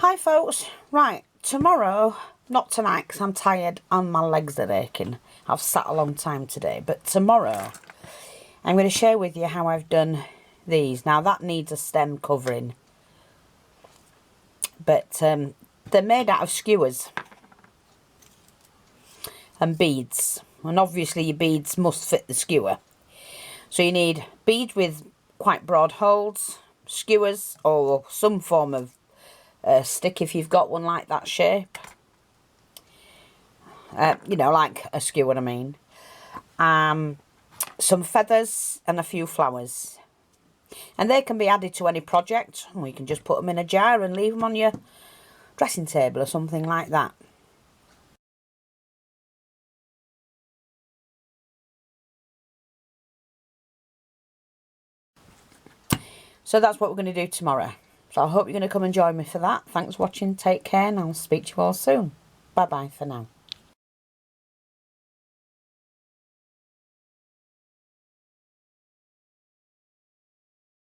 Hi folks, right, tomorrow, not tonight because I'm tired and my legs are aching. I've sat a long time today, but tomorrow I'm going to share with you how I've done these. Now that needs a stem covering, but they're made out of skewers and beads, and obviously your beads must fit the skewer. So you need beads with quite broad holes, skewers or some form of stick if you've got one like that shape. You know, like a skewer, I mean. Some feathers and a few flowers. And they can be added to any project. Or you can just put them in a jar and leave them on your dressing table or something like that. So that's what we're going to do tomorrow. So I hope you're going to come and join me for that. Thanks for watching. Take care and I'll speak to you all soon. Bye bye for now.